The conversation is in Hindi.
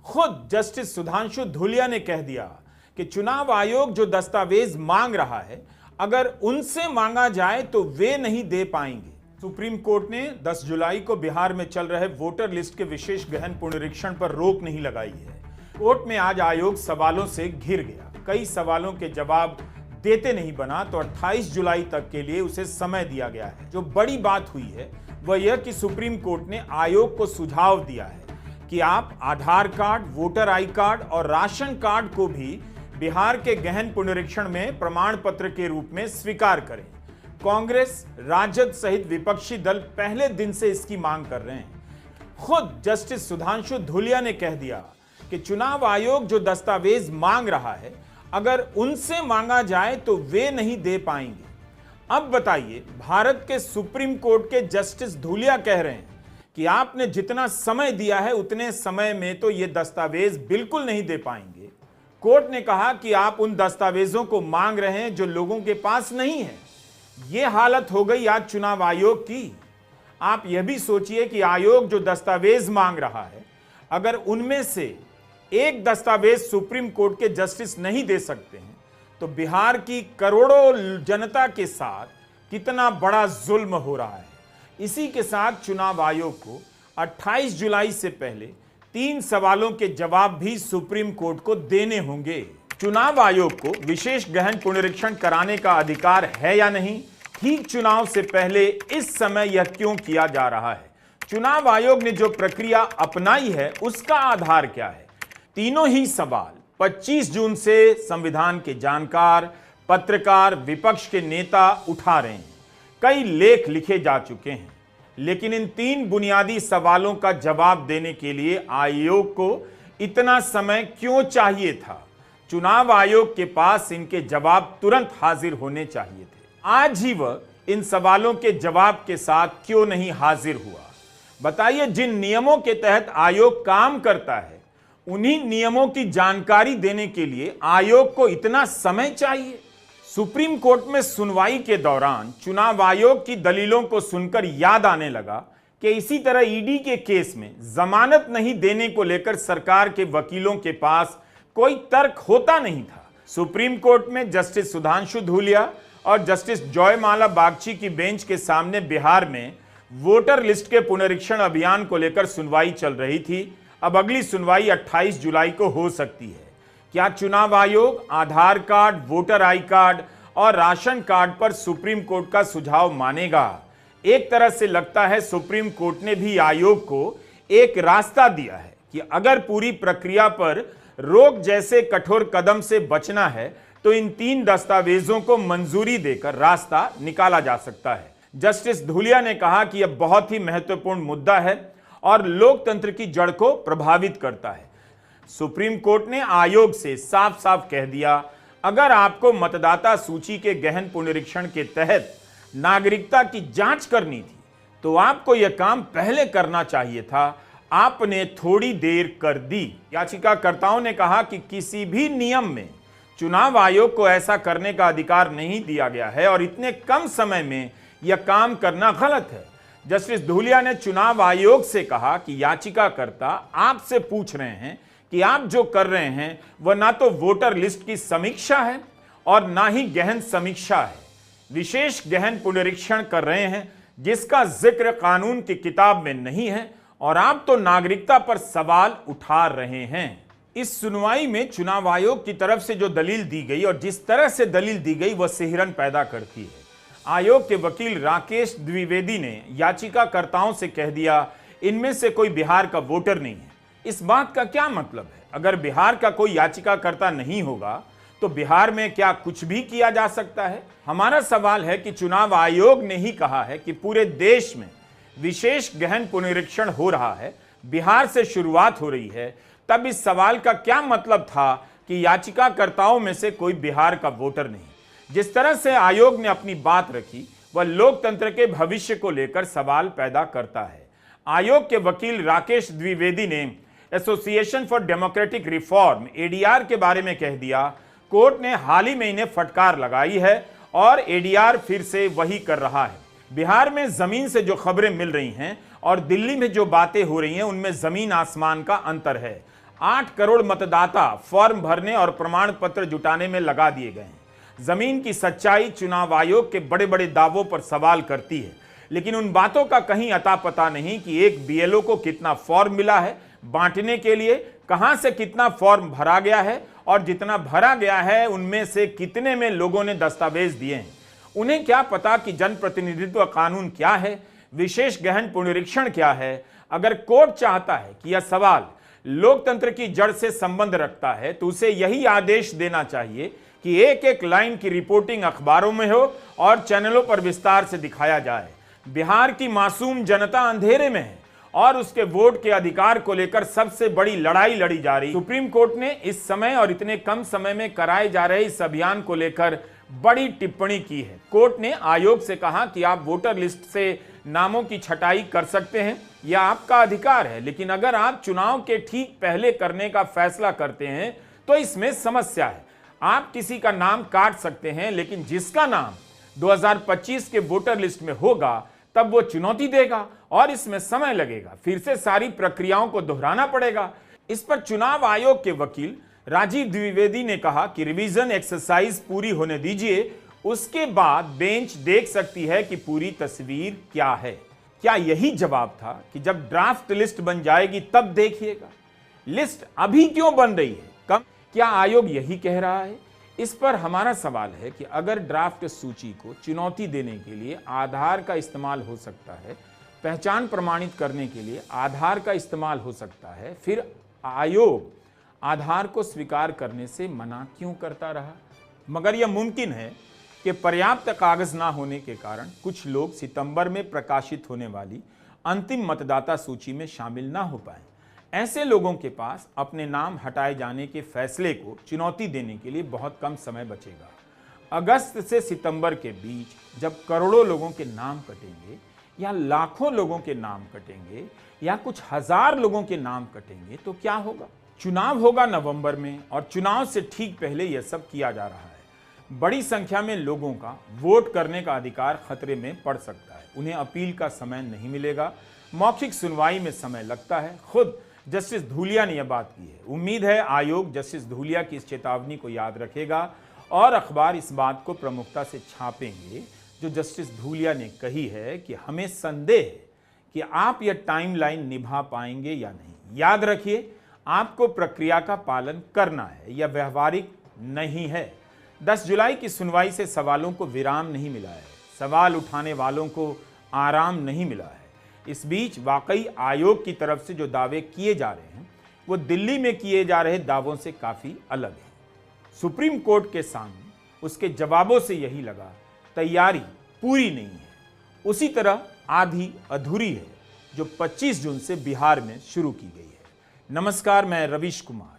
खुद जस्टिस सुधांशु धूलिया ने कह दिया कि चुनाव आयोग जो दस्तावेज मांग रहा है, अगर उनसे मांगा जाए तो वे नहीं दे पाएंगे। सुप्रीम कोर्ट ने 10 जुलाई को बिहार में चल रहे वोटर लिस्ट के विशेष गहन पुनरीक्षण पर रोक नहीं लगाई है। कोर्ट में आज आयोग सवालों से घिर गया। कई सवालों के जवाब देते नहीं बना तो 28 जुलाई तक के लिए उसे समय दिया गया है। जो बड़ी बात हुई है वह यह कि सुप्रीम कोर्ट ने आयोग को सुझाव दिया है कि आप आधार कार्ड, वोटर आई कार्ड और राशन कार्ड को भी बिहार के गहन पुनरीक्षण में प्रमाण पत्र के रूप में स्वीकार करें। कांग्रेस, राजद सहित विपक्षी दल पहले दिन से इसकी मांग कर रहे हैं। खुद जस्टिस सुधांशु धूलिया ने कह दिया कि चुनाव आयोग जो दस्तावेज मांग रहा है, अगर उनसे मांगा जाए तो वे नहीं दे पाएंगे। अब बताइए, भारत के सुप्रीम कोर्ट के जस्टिस धूलिया कह रहे हैं कि आपने जितना समय दिया है उतने समय में तो ये दस्तावेज बिल्कुल नहीं दे पाएंगे। कोर्ट ने कहा कि आप उन दस्तावेजों को मांग रहे हैं जो लोगों के पास नहीं है। ये हालत हो गई आज चुनाव आयोग की। आप यह भी सोचिए कि आयोग जो दस्तावेज मांग रहा है, अगर उनमें से एक दस्तावेज सुप्रीम कोर्ट के जस्टिस नहीं दे सकते हैं तो बिहार की करोड़ों जनता के साथ कितना बड़ा जुल्म हो रहा है। इसी के साथ चुनाव आयोग को 28 जुलाई से पहले 3 सवालों के जवाब भी सुप्रीम कोर्ट को देने होंगे। चुनाव आयोग को विशेष गहन पुनरीक्षण कराने का अधिकार है या नहीं? ठीक चुनाव से पहले इस समय यह क्यों किया जा रहा है? चुनाव आयोग ने जो प्रक्रिया अपनाई है उसका आधार क्या है? तीनों ही सवाल 25 जून से संविधान के जानकार, पत्रकार, विपक्ष के नेता उठा रहे हैं। कई लेख लिखे जा चुके हैं, लेकिन इन 3 बुनियादी सवालों का जवाब देने के लिए आयोग को इतना समय क्यों चाहिए था? चुनाव आयोग के पास इनके जवाब तुरंत हाजिर होने चाहिए थे। आज ही वह इन सवालों के जवाब के साथ क्यों नहीं हाजिर हुआ? बताइए, जिन नियमों के तहत आयोग काम करता है, उन्हीं नियमों की जानकारी देने के लिए आयोग को इतना समय चाहिए? सुप्रीम कोर्ट में सुनवाई के दौरान चुनाव आयोग की दलीलों को सुनकर याद आने लगा कि इसी तरह ईडी के केस में जमानत नहीं देने को लेकर सरकार के वकीलों के पास कोई तर्क होता नहीं था। सुप्रीम कोर्ट में जस्टिस सुधांशु धूलिया और जस्टिस जयमाला बागची की बेंच के सामने बिहार में वोटर लिस्ट के पुनरीक्षण अभियान को लेकर सुनवाई चल रही थी। अब अगली सुनवाई 28 जुलाई को हो सकती है। क्या चुनाव आयोग आधार कार्ड, वोटर आई कार्ड और राशन कार्ड पर सुप्रीम कोर्ट का सुझाव मानेगा? एक तरह से लगता है सुप्रीम कोर्ट ने भी आयोग को एक रास्ता दिया है कि अगर पूरी प्रक्रिया पर रोक जैसे कठोर कदम से बचना है तो इन 3 दस्तावेजों को मंजूरी देकर रास्ता निकाला जा सकता है। जस्टिस धूलिया ने कहा कि यह बहुत ही महत्वपूर्ण मुद्दा है और लोकतंत्र की जड़ को प्रभावित करता है। सुप्रीम कोर्ट ने आयोग से साफ साफ कह दिया, अगर आपको मतदाता सूची के गहन पुनरीक्षण के तहत नागरिकता की जांच करनी थी तो आपको यह काम पहले करना चाहिए था। आपने थोड़ी देर कर दी। याचिकाकर्ताओं ने कहा कि किसी भी नियम में चुनाव आयोग को ऐसा करने का अधिकार नहीं दिया गया है और इतने कम समय में यह काम करना गलत है। जस्टिस धूलिया ने चुनाव आयोग से कहा कि याचिकाकर्ता आपसे पूछ रहे हैं कि आप जो कर रहे हैं वह ना तो वोटर लिस्ट की समीक्षा है और ना ही गहन समीक्षा है। विशेष गहन पुनरीक्षण कर रहे हैं जिसका जिक्र कानून की किताब में नहीं है और आप तो नागरिकता पर सवाल उठा रहे हैं। इस सुनवाई में चुनाव आयोग की तरफ से जो दलील दी गई और जिस तरह से दलील दी गई वह सिहरन पैदा करती है। आयोग के वकील राकेश द्विवेदी ने याचिकाकर्ताओं से कह दिया, इनमें से कोई बिहार का वोटर नहीं है। इस बात का क्या मतलब है? अगर बिहार का कोई याचिकाकर्ता नहीं होगा तो बिहार में क्या कुछ भी किया जा सकता है? हमारा सवाल है कि चुनाव आयोग ने ही कहा है कि पूरे देश में विशेष गहन पुनरीक्षण हो रहा है, बिहार से शुरुआत हो रही है, तब इस सवाल का क्या मतलब था कि याचिकाकर्ताओं में से कोई बिहार का वोटर नहीं? जिस तरह से आयोग ने अपनी बात रखी वह लोकतंत्र के भविष्य को लेकर सवाल पैदा करता है। आयोग के वकील राकेश द्विवेदी ने association for democratic reform ADR के बारे में कह दिया, कोर्ट ने हाल ही में इन्हें फटकार लगाई है और एडीआर फिर से वही कर रहा है। बिहार में जमीन से जो खबरें मिल रही हैं और दिल्ली में जो बातें हो रही हैं उनमें जमीन आसमान का अंतर है। 8 करोड़ मतदाता फॉर्म भरने और प्रमाण पत्र जुटाने में लगा दिए गए हैं। जमीन की सच्चाई चुनाव आयोग के बड़े बड़े दावों पर सवाल करती है, लेकिन उन बातों का कहीं अता पता नहीं कि एक बीएलओ को कितना फॉर्म मिला है बांटने के लिए, कहां से कितना फॉर्म भरा गया है और जितना भरा गया है उनमें से कितने में लोगों ने दस्तावेज दिए हैं। उन्हें क्या पता कि जनप्रतिनिधित्व कानून क्या है, विशेष गहन पुनरीक्षण क्या है। अगर कोर्ट चाहता है कि यह सवाल लोकतंत्र की जड़ से संबंध रखता है तो उसे यही आदेश देना चाहिए कि एक एक लाइन की रिपोर्टिंग अखबारों में हो और चैनलों पर विस्तार से दिखाया जाए। बिहार की मासूम जनता अंधेरे में है और उसके वोट के अधिकार को लेकर सबसे बड़ी लड़ाई लड़ी जा रही। सुप्रीम कोर्ट ने इस समय और इतने कम समय में कराए जा रहे इस अभियान को लेकर बड़ी टिप्पणी की है। कोर्ट ने आयोग से कहा कि आप वोटर लिस्ट से नामों की छटाई कर सकते हैं, यह आपका अधिकार है, लेकिन अगर आप चुनाव के ठीक पहले करने का फैसला करते हैं तो इसमें समस्या है। आप किसी का नाम काट सकते हैं, लेकिन जिसका नाम 2025 के वोटर लिस्ट में होगा तब वो चुनौती देगा और इसमें समय लगेगा, फिर से सारी प्रक्रियाओं को दोहराना पड़ेगा। इस पर चुनाव आयोग के वकील राजीव द्विवेदी ने कहा कि रिवीजन एक्सरसाइज पूरी होने दीजिए, उसके बाद बेंच देख सकती है कि पूरी तस्वीर क्या है। क्या यही जवाब था कि जब ड्राफ्ट लिस्ट बन जाएगी तब देखिएगा? लिस्ट अभी क्यों बन रही है? कम क्या आयोग यही कह रहा है? इस पर हमारा सवाल है कि अगर ड्राफ्ट सूची को चुनौती देने के लिए आधार का इस्तेमाल हो सकता है, पहचान प्रमाणित करने के लिए आधार का इस्तेमाल हो सकता है, फिर आयोग आधार को स्वीकार करने से मना क्यों करता रहा? मगर यह मुमकिन है कि पर्याप्त कागज ना होने के कारण कुछ लोग सितंबर में प्रकाशित होने वाली अंतिम मतदाता सूची में शामिल ना हो पाए। ऐसे लोगों के पास अपने नाम हटाए जाने के फैसले को चुनौती देने के लिए बहुत कम समय बचेगा। अगस्त से सितंबर के बीच जब करोड़ों लोगों के नाम कटेंगे या लाखों लोगों के नाम कटेंगे या कुछ हजार लोगों के नाम कटेंगे तो क्या होगा? चुनाव होगा नवंबर में और चुनाव से ठीक पहले यह सब किया जा रहा है। बड़ी संख्या में लोगों का वोट करने का अधिकार खतरे में पड़ सकता है। उन्हें अपील का समय नहीं मिलेगा, मौखिक सुनवाई में समय लगता है। खुद जस्टिस धूलिया ने यह बात की है। उम्मीद है आयोग जस्टिस धूलिया की इस चेतावनी को याद रखेगा और अखबार इस बात को प्रमुखता से छापेंगे जो जस्टिस धूलिया ने कही है कि हमें संदेह है कि आप यह टाइमलाइन निभा पाएंगे या नहीं। याद रखिए, आपको प्रक्रिया का पालन करना है, यह व्यवहारिक नहीं है। 10 जुलाई की सुनवाई से सवालों को विराम नहीं मिला है, सवाल उठाने वालों को आराम नहीं मिला है। इस बीच वाकई आयोग की तरफ से जो दावे किए जा रहे हैं वो दिल्ली में किए जा रहे दावों से काफी अलग है। सुप्रीम कोर्ट के सामने उसके जवाबों से यही लगा, तैयारी पूरी नहीं है, उसी तरह आधी अधूरी है जो 25 जून से बिहार में शुरू की गई है। नमस्कार, मैं रवीश कुमार।